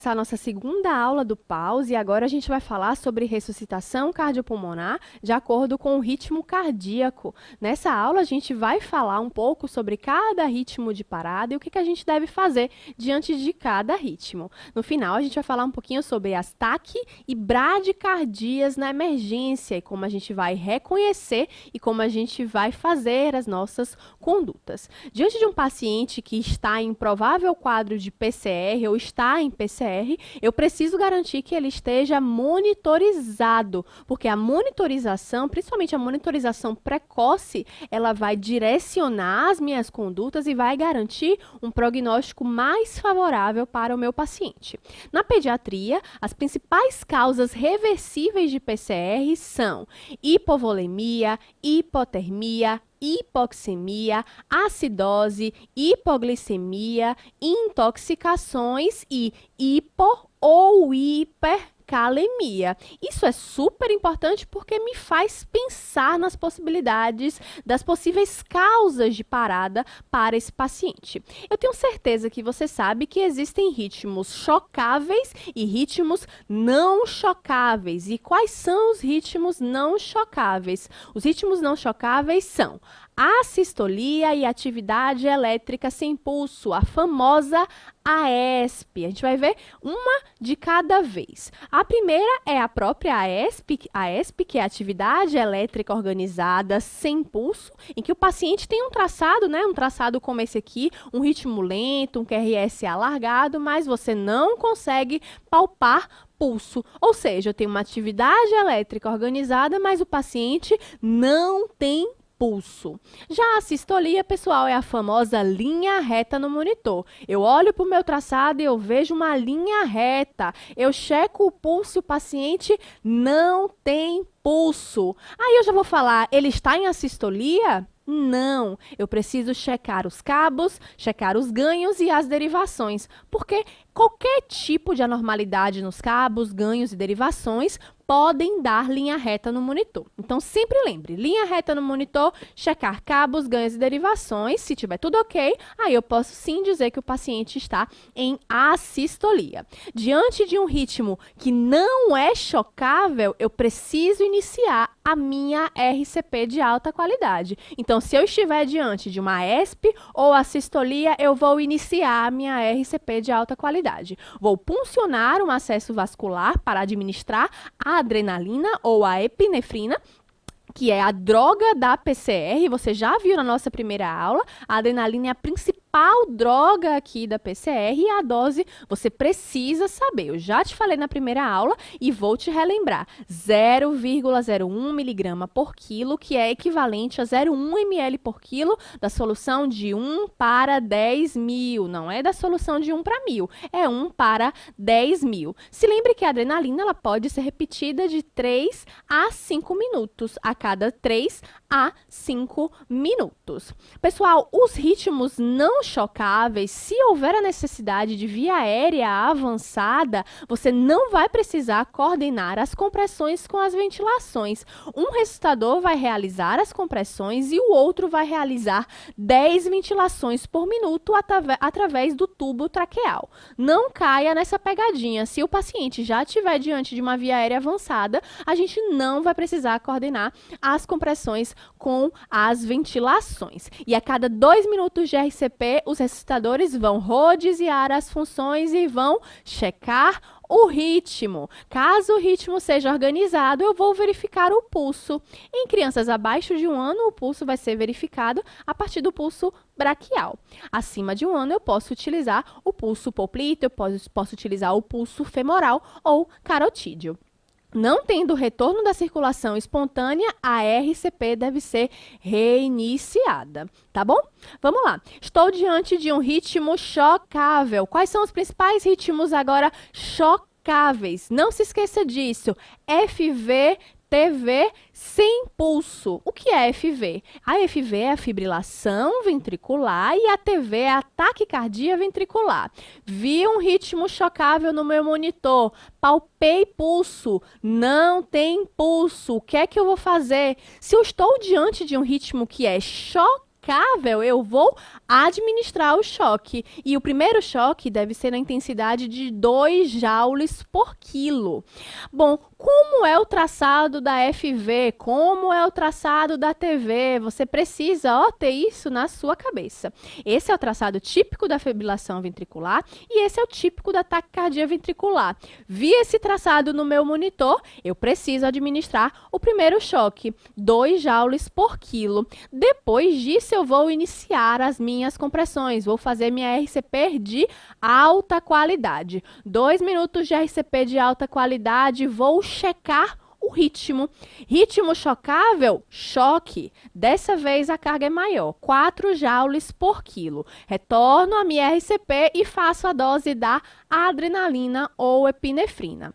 começar a nossa segunda aula do pause e agora a gente vai falar sobre ressuscitação cardiopulmonar de acordo com o ritmo cardíaco. Nessa aula a gente vai falar um pouco sobre cada ritmo de parada e o que a gente deve fazer diante de cada ritmo. No final a gente vai falar um pouquinho sobre as taque e bradicardias na emergência e como a gente vai reconhecer e como a gente vai fazer as nossas condutas. Diante de um paciente que está em provável quadro de PCR ou está em PCR, eu preciso garantir que ele esteja monitorizado, porque a monitorização, principalmente a monitorização precoce, ela vai direcionar as minhas condutas e vai garantir um prognóstico mais favorável para o meu paciente. Na pediatria, as principais causas reversíveis de PCR são hipovolemia, hipotermia, hipoxemia, acidose, hipoglicemia, intoxicações e hipo ou hipercalemia. Isso é super importante porque me faz pensar nas possibilidades das possíveis causas de parada para esse paciente. Eu tenho certeza que você sabe que existem ritmos chocáveis e ritmos não chocáveis. E quais são os ritmos não chocáveis? Os ritmos não chocáveis são assistolia e atividade elétrica sem pulso, a famosa AESP. A gente vai ver uma de cada vez. A primeira é a própria AESP, que é a atividade elétrica organizada sem pulso, em que o paciente tem um traçado, né? Um traçado como esse aqui, um ritmo lento, um QRS alargado, mas você não consegue palpar pulso. Ou seja, eu tenho uma atividade elétrica organizada, mas o paciente não tem pulso. Já a sistolia, pessoal, é a famosa linha reta no monitor. Eu olho para o meu traçado e eu vejo uma linha reta. Eu checo o pulso e o paciente não tem pulso. Aí eu já vou falar, ele está em assistolia? Não, eu preciso checar os cabos, checar os ganhos e as derivações, porque qualquer tipo de anormalidade nos cabos, ganhos e derivações podem dar linha reta no monitor. Então, sempre lembre, linha reta no monitor, checar cabos, ganhos e derivações. Se tiver tudo ok, aí eu posso sim dizer que o paciente está em assistolia. Diante de um ritmo que não é chocável, eu preciso iniciar a minha RCP de alta qualidade. Então, se eu estiver diante de uma ESP ou assistolia, eu vou iniciar a minha RCP de alta qualidade. Vou puncionar um acesso vascular para administrar a adrenalina ou a epinefrina, que é a droga da PCR. Você já viu na nossa primeira aula, a adrenalina é a principal droga aqui da PCR e a dose você precisa saber. Eu já te falei na primeira aula e vou te relembrar. 0,01 miligrama por quilo, que é equivalente a 0,1 ml por quilo da solução de 1 para 10 mil. Não é da solução de 1 para 1000, é 1 para 10 mil. Se lembre que a adrenalina ela pode ser repetida de 3 a 5 minutos, a cada 3 a 5 minutos. Pessoal, os ritmos não chocáveis, se houver a necessidade de via aérea avançada, você não vai precisar coordenar as compressões com as ventilações. Um ressuscitador vai realizar as compressões e o outro vai realizar 10 ventilações por minuto através do tubo traqueal. Não caia nessa pegadinha. Se o paciente já estiver diante de uma via aérea avançada, a gente não vai precisar coordenar as compressões com as ventilações. E a cada 2 minutos de RCP, os ressuscitadores vão rodiziar as funções e vão checar o ritmo. Caso o ritmo seja organizado, eu vou verificar o pulso. Em crianças abaixo de 1 ano, o pulso vai ser verificado a partir do pulso braquial. Acima de 1 ano, eu posso utilizar o pulso poplito, eu posso utilizar o pulso femoral ou carotídeo. Não tendo retorno da circulação espontânea, a RCP deve ser reiniciada, tá bom? Vamos lá. Estou diante de um ritmo chocável. Quais são os principais ritmos agora chocáveis? Não se esqueça disso. FV, TV sem pulso. O que é FV? A FV é a fibrilação ventricular e a TV é a taquicardia ventricular. Vi um ritmo chocável no meu monitor, palpei pulso, não tem pulso. O que é que eu vou fazer? Se eu estou diante de um ritmo que é chocável, chocável, eu vou administrar o choque. E o primeiro choque deve ser na intensidade de 2 joules por quilo. Bom, como é o traçado da FV? Como é o traçado da TV? Você precisa, ter isso na sua cabeça. Esse é o traçado típico da fibrilação ventricular e esse é o típico da taquicardia ventricular. Vi esse traçado no meu monitor, eu preciso administrar o primeiro choque, 2 joules por quilo. Depois disso, eu vou iniciar as minhas compressões, vou fazer minha RCP de alta qualidade. 2 minutos de RCP de alta qualidade, vou checar o ritmo. Ritmo chocável, choque. Dessa vez a carga é maior, 4 joules por quilo. Retorno a minha RCP e faço a dose da adrenalina ou epinefrina.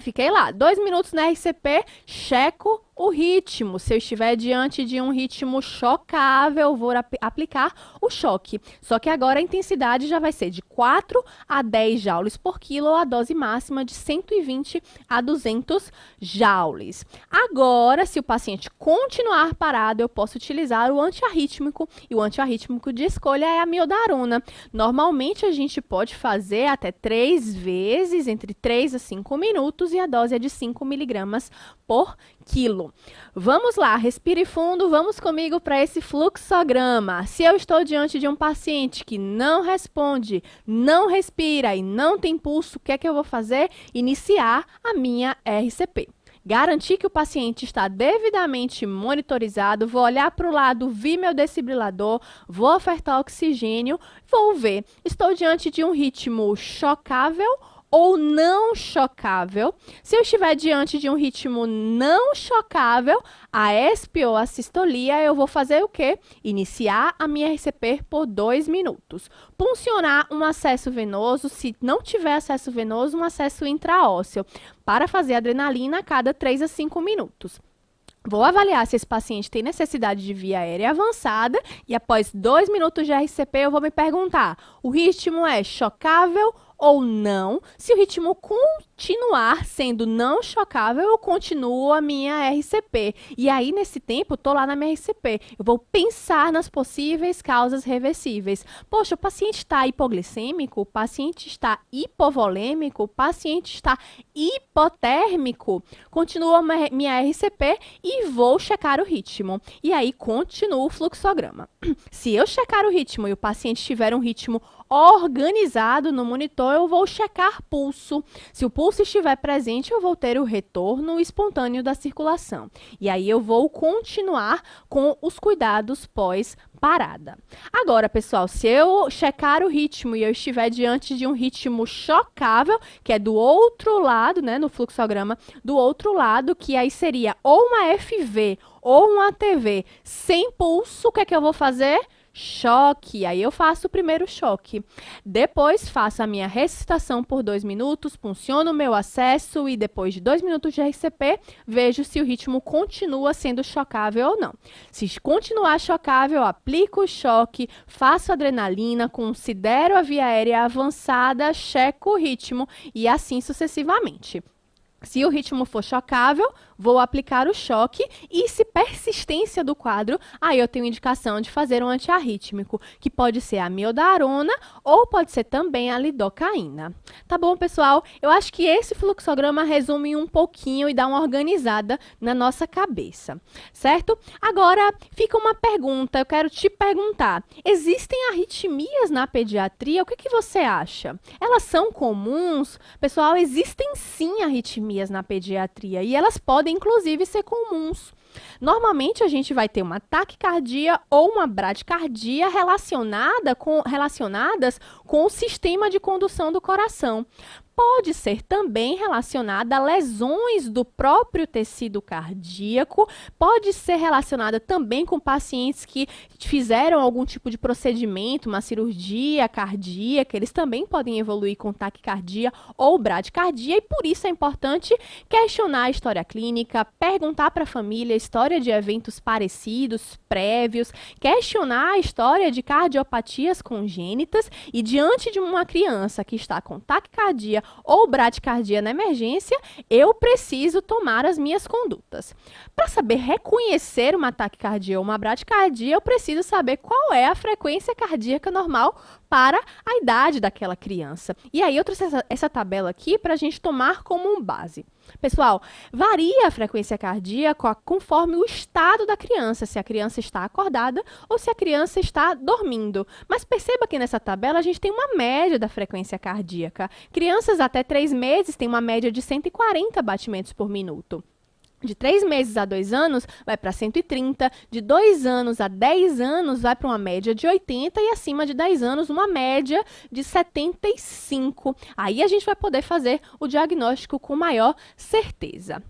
Fiquei lá, 2 minutos na RCP, checo o ritmo. Se eu estiver diante de um ritmo chocável, eu vou aplicar o choque. Só que agora a intensidade já vai ser de 4 a 10 joules por quilo, ou a dose máxima de 120 a 200 joules. Agora, se o paciente continuar parado, eu posso utilizar o antiarrítmico, e o antiarrítmico de escolha é a amiodarona. Normalmente, a gente pode fazer até 3 vezes, entre 3 a 5 minutos, e a dose é de 5 miligramas por quilo. Vamos lá, respire fundo, vamos comigo para esse fluxograma. Se eu estou diante de um paciente que não responde, não respira e não tem pulso, o que é que eu vou fazer? Iniciar a minha RCP. Garantir que o paciente está devidamente monitorizado, vou olhar para o lado, vi meu desfibrilador, vou ofertar oxigênio, vou ver, estou diante de um ritmo chocável ou não chocável. Se eu estiver diante de um ritmo não chocável, a ESP ou a sistolia, eu vou fazer o quê? Iniciar a minha RCP por 2 minutos. Puncionar um acesso venoso, se não tiver acesso venoso, um acesso intraósseo, para fazer adrenalina a cada 3 a 5 minutos. Vou avaliar se esse paciente tem necessidade de via aérea avançada e após 2 minutos de RCP eu vou me perguntar, o ritmo é chocável ou não? Se o ritmo continuar sendo não chocável, eu continuo a minha RCP. E aí, nesse tempo, estou lá na minha RCP. Eu vou pensar nas possíveis causas reversíveis. Poxa, o paciente está hipoglicêmico, o paciente está hipovolêmico, o paciente está hipotérmico. Continuo a minha RCP e vou checar o ritmo. E aí, continuo o fluxograma. Se eu checar o ritmo e o paciente tiver um ritmo organizado no monitor, eu vou checar pulso. Se o pulso estiver presente, eu vou ter o retorno espontâneo da circulação. E aí eu vou continuar com os cuidados pós-parada. Agora, pessoal, se eu checar o ritmo e eu estiver diante de um ritmo chocável, que é do outro lado, né, no fluxograma, do outro lado, que aí seria ou uma FV ou uma ATV sem pulso, o que é que eu vou fazer? Choque, aí eu faço o primeiro choque. Depois faço a minha ressuscitação por 2 minutos, punciono o meu acesso e depois de 2 minutos de RCP, vejo se o ritmo continua sendo chocável ou não. Se continuar chocável, eu aplico o choque, faço adrenalina, considero a via aérea avançada, checo o ritmo e assim sucessivamente. Se o ritmo for chocável, vou aplicar o choque e se persistência do quadro, aí eu tenho indicação de fazer um antiarrítmico, que pode ser a amiodarona ou pode ser também a lidocaína. Tá bom, pessoal? Eu acho que esse fluxograma resume um pouquinho e dá uma organizada na nossa cabeça, certo? Agora, fica uma pergunta, eu quero te perguntar, existem arritmias na pediatria? O que você acha? Elas são comuns? Pessoal, existem sim arritmias na pediatria e elas podem, inclusive, ser comuns. Normalmente, a gente vai ter uma taquicardia ou uma bradicardia relacionadas com o sistema de condução do coração. Pode ser também relacionada a lesões do próprio tecido cardíaco, pode ser relacionada também com pacientes que fizeram algum tipo de procedimento, uma cirurgia cardíaca, eles também podem evoluir com taquicardia ou bradicardia, e por isso é importante questionar a história clínica, perguntar para a família a história de eventos parecidos, prévios, questionar a história de cardiopatias congênitas, e diante de uma criança que está com taquicardia ou bradicardia na emergência, eu preciso tomar as minhas condutas. Para saber reconhecer uma taquicardia ou uma bradicardia, eu preciso saber qual é a frequência cardíaca normal para a idade daquela criança. E aí eu trouxe essa tabela aqui para a gente tomar como base. Pessoal, varia a frequência cardíaca conforme o estado da criança, se a criança está acordada ou se a criança está dormindo. Mas perceba que nessa tabela a gente tem uma média da frequência cardíaca. Crianças até 3 meses têm uma média de 140 batimentos por minuto. De 3 meses a 2 anos, vai para 130. De 2 anos a 10 anos, vai para uma média de 80. E acima de 10 anos, uma média de 75. Aí a gente vai poder fazer o diagnóstico com maior certeza.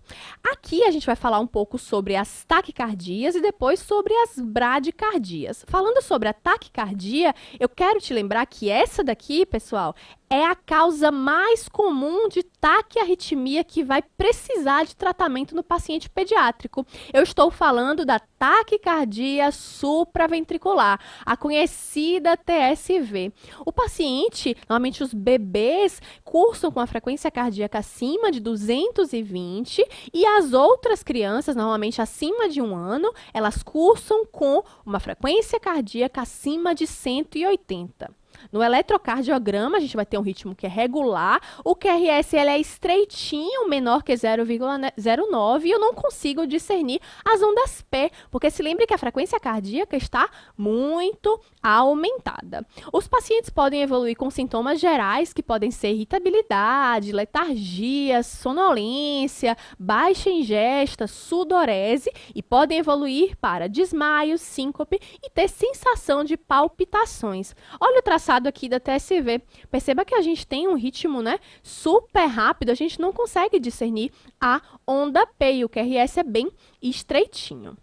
Aqui a gente vai falar um pouco sobre as taquicardias e depois sobre as bradicardias. Falando sobre a taquicardia, eu quero te lembrar que essa daqui, pessoal, é a causa mais comum de taquiarritmia que vai precisar de tratamento no paciente pediátrico. Eu estou falando da taquicardia supraventricular, a conhecida TSV. O paciente, normalmente os bebês, cursam com a frequência cardíaca acima de 220 e as outras crianças, normalmente acima de 1 ano, elas cursam com uma frequência cardíaca acima de 180. No eletrocardiograma, a gente vai ter um ritmo que é regular, o QRS ele é estreitinho, menor que 0,09, e eu não consigo discernir as ondas P, porque se lembre que a frequência cardíaca está muito aumentada. Os pacientes podem evoluir com sintomas gerais, que podem ser irritabilidade, letargia, sonolência, baixa ingesta, sudorese, e podem evoluir para desmaio, síncope e ter sensação de palpitações. Olha o traçado aqui da TSV. Perceba que a gente tem um ritmo, né, super rápido, a gente não consegue discernir a onda P e o QRS é bem estreitinho.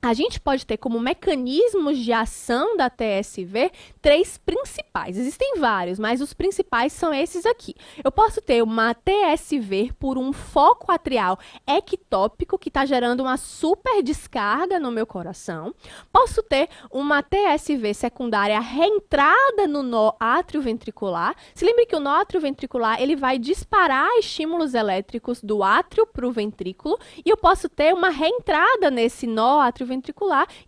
A gente pode ter como mecanismos de ação da TSV 3 principais. Existem vários, mas os principais são esses aqui. Eu posso ter uma TSV por um foco atrial ectópico, que está gerando uma super descarga no meu coração. Posso ter uma TSV secundária reentrada no nó atrioventricular. Se lembre que o nó atrioventricular ele vai disparar estímulos elétricos do átrio para o ventrículo, e eu posso ter uma reentrada nesse nó atrioventricular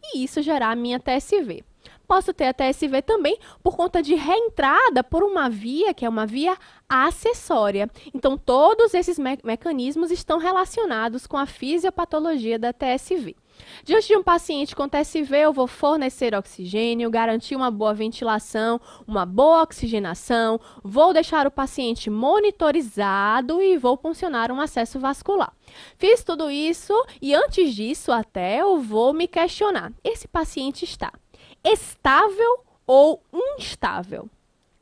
e isso gerar a minha TSV. Posso ter a TSV também por conta de reentrada por uma via, que é uma via acessória. Então, todos esses mecanismos estão relacionados com a fisiopatologia da TSV. Diante de um paciente com TSV, eu vou fornecer oxigênio, garantir uma boa ventilação, uma boa oxigenação, vou deixar o paciente monitorizado e vou puncionar um acesso vascular. Fiz tudo isso e antes disso até eu vou me questionar. Esse paciente está estável ou instável?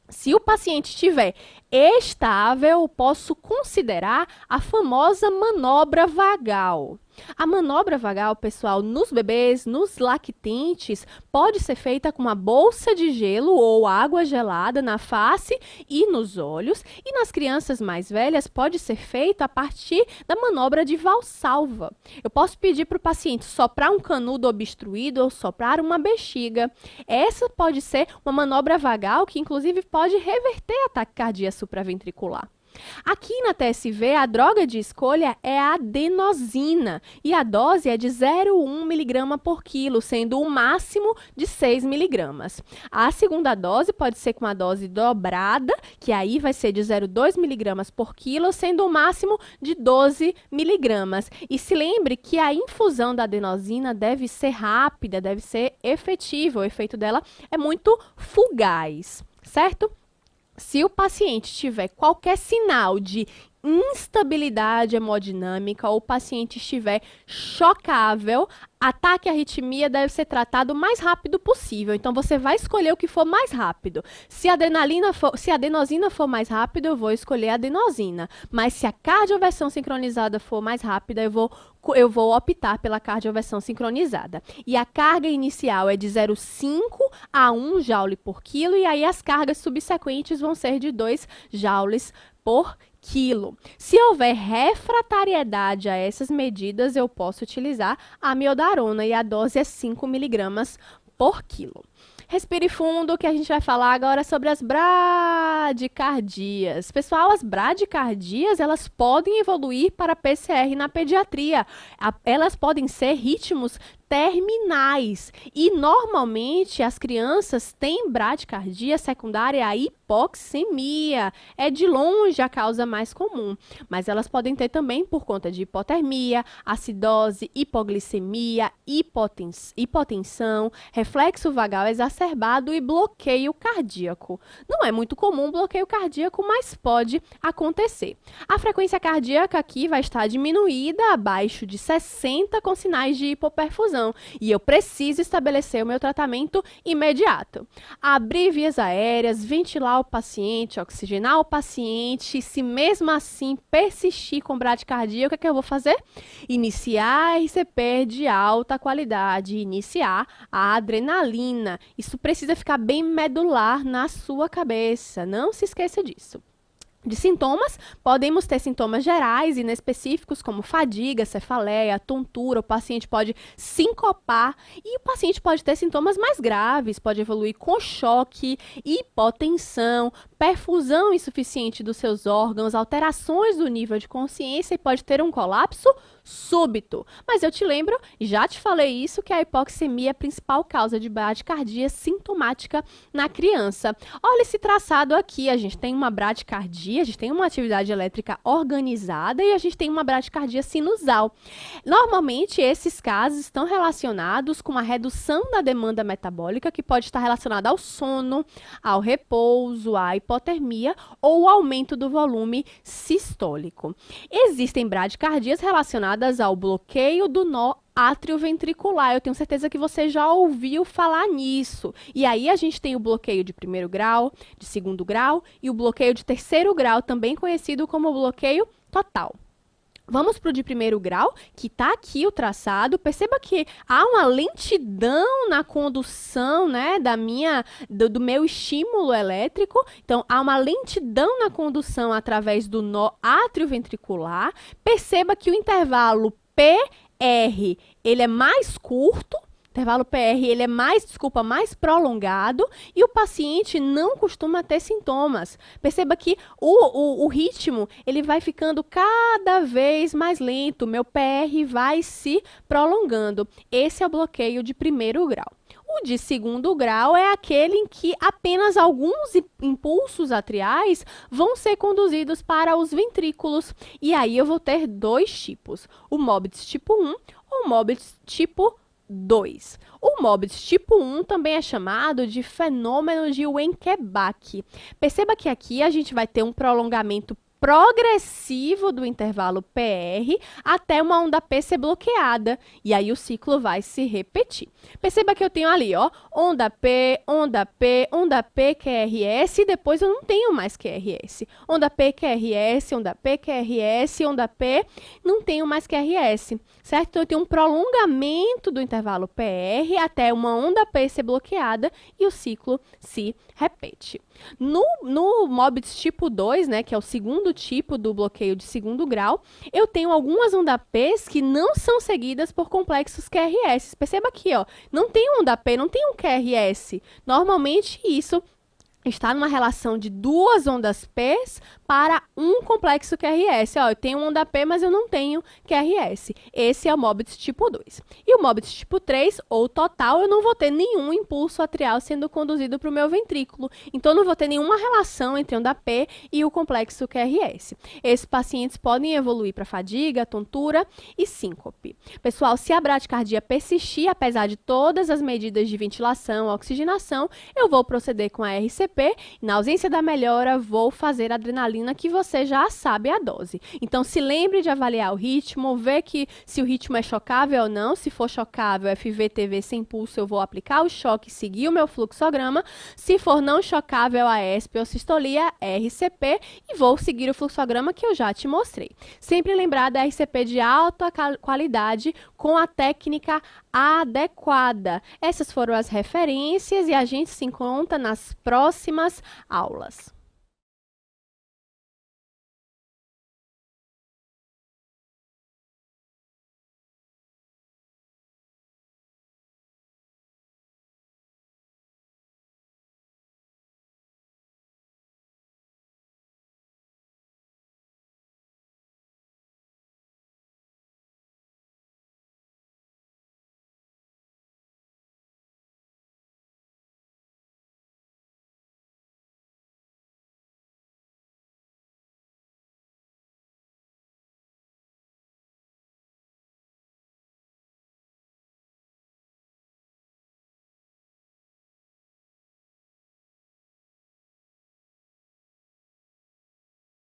Se o paciente estiver estável, eu posso considerar a famosa manobra vagal. A manobra vagal, pessoal, nos bebês, nos lactentes, pode ser feita com uma bolsa de gelo ou água gelada na face e nos olhos. E nas crianças mais velhas, pode ser feita a partir da manobra de Valsalva. Eu posso pedir para o paciente soprar um canudo obstruído ou soprar uma bexiga. Essa pode ser uma manobra vagal que, inclusive, pode reverter a taquicardia supraventricular. Aqui na TSV, a droga de escolha é a adenosina e a dose é de 0,1 mg por quilo, sendo o máximo de 6 mg. A segunda dose pode ser com a dose dobrada, que aí vai ser de 0,2 mg por quilo, sendo o máximo de 12 mg. E se lembre que a infusão da adenosina deve ser rápida, deve ser efetiva, o efeito dela é muito fugaz, certo? Se o paciente tiver qualquer sinal de instabilidade hemodinâmica ou o paciente estiver chocável, a taquiarritmia deve ser tratado o mais rápido possível. Então, você vai escolher o que for mais rápido. Se a adenosina for mais rápido, eu vou escolher a adenosina. Mas se a cardioversão sincronizada for mais rápida, eu vou optar pela cardioversão sincronizada. E a carga inicial é de 0,5 a 1 joule por quilo, e aí as cargas subsequentes vão ser de 2 joules por quilo. Se houver refratariedade a essas medidas, eu posso utilizar a amiodarona e a dose é 5 mg por quilo. Respire fundo que a gente vai falar agora sobre as bradicardias. Pessoal, as bradicardias, elas podem evoluir para PCR na pediatria. Elas podem ser ritmos terminais e normalmente as crianças têm bradicardia secundária à hipoxemia. É de longe a causa mais comum, mas elas podem ter também por conta de hipotermia, acidose, hipoglicemia, hipotensão, reflexo vagal exacerbado e bloqueio cardíaco. Não é muito comum bloqueio cardíaco, mas pode acontecer. A frequência cardíaca aqui vai estar diminuída abaixo de 60 com sinais de hipoperfusão. E eu preciso estabelecer o meu tratamento imediato. Abrir vias aéreas, ventilar o paciente, oxigenar o paciente. Se mesmo assim persistir com bradicardia, o que é que eu vou fazer? Iniciar RCP de alta qualidade, iniciar a adrenalina. Isso precisa ficar bem medular na sua cabeça, não se esqueça disso. De sintomas, podemos ter sintomas gerais e inespecíficos, como fadiga, cefaleia, tontura, o paciente pode sincopar e o paciente pode ter sintomas mais graves, pode evoluir com choque, hipotensão, perfusão insuficiente dos seus órgãos, alterações do nível de consciência e pode ter um colapso súbito. Mas eu te lembro, já te falei isso, que a hipoxemia é a principal causa de bradicardia sintomática na criança. Olha esse traçado aqui, a gente tem uma bradicardia, a gente tem uma atividade elétrica organizada e a gente tem uma bradicardia sinusal. Normalmente, esses casos estão relacionados com uma redução da demanda metabólica, que pode estar relacionada ao sono, ao repouso, à hipotermia ou ao aumento do volume sistólico. Existem bradicardias relacionadas ao bloqueio do nó atrioventricular. Eu tenho certeza que você já ouviu falar nisso. E aí a gente tem o bloqueio de primeiro grau, de segundo grau e o bloqueio de terceiro grau, também conhecido como bloqueio total. Vamos para o de primeiro grau, que está aqui o traçado. Perceba que há uma lentidão na condução, né, do meu estímulo elétrico. Então, há uma lentidão na condução através do nó atrioventricular. Perceba que o intervalo PR, ele é mais curto. Intervalo PR, ele é mais prolongado e o paciente não costuma ter sintomas. Perceba que o ritmo, ele vai ficando cada vez mais lento, meu PR vai se prolongando. Esse é o bloqueio de primeiro grau. O de segundo grau é aquele em que apenas alguns impulsos atriais vão ser conduzidos para os ventrículos. E aí eu vou ter dois tipos, o Mobius tipo 1 ou o Mobius tipo 2. O Mobius tipo 1 também é chamado de fenômeno de Wenckebach. Perceba que aqui a gente vai ter um prolongamento progressivo do intervalo PR até uma onda P ser bloqueada. E aí o ciclo vai se repetir. Perceba que eu tenho ali, ó, onda P, onda P, onda P, QRS, e depois eu não tenho mais QRS. Onda P, QRS, onda P, QRS, onda P, não tenho mais QRS, certo? Então eu tenho um prolongamento do intervalo PR até uma onda P ser bloqueada e o ciclo se repete. No Mobius tipo 2, né, que é o segundo tipo do bloqueio de segundo grau, eu tenho algumas onda P's que não são seguidas por complexos QRS. Perceba aqui, ó, não tem onda P, não tem um QRS. Normalmente isso está numa relação de duas ondas P's para um complexo QRS. Ó, eu tenho onda P, mas eu não tenho QRS. Esse é o Mobius tipo 2. E o Mobius tipo 3, ou total, eu não vou ter nenhum impulso atrial sendo conduzido para o meu ventrículo. Então, eu não vou ter nenhuma relação entre onda P e o complexo QRS. Esses pacientes podem evoluir para fadiga, tontura e síncope. Pessoal, se a bradicardia persistir, apesar de todas as medidas de ventilação, oxigenação, eu vou proceder com a RCP. Na ausência da melhora, vou fazer adrenalina, que você já sabe a dose. Então, se lembre de avaliar o ritmo, ver que se o ritmo é chocável ou não. Se for chocável, FVTV sem pulso, eu vou aplicar o choque e seguir o meu fluxograma. Se for não chocável, a ESP ou sistolia, RCP, e vou seguir o fluxograma que eu já te mostrei. Sempre lembrar da RCP de alta qualidade com a técnica adequada. Essas foram as referências e a gente se encontra nas próximas aulas.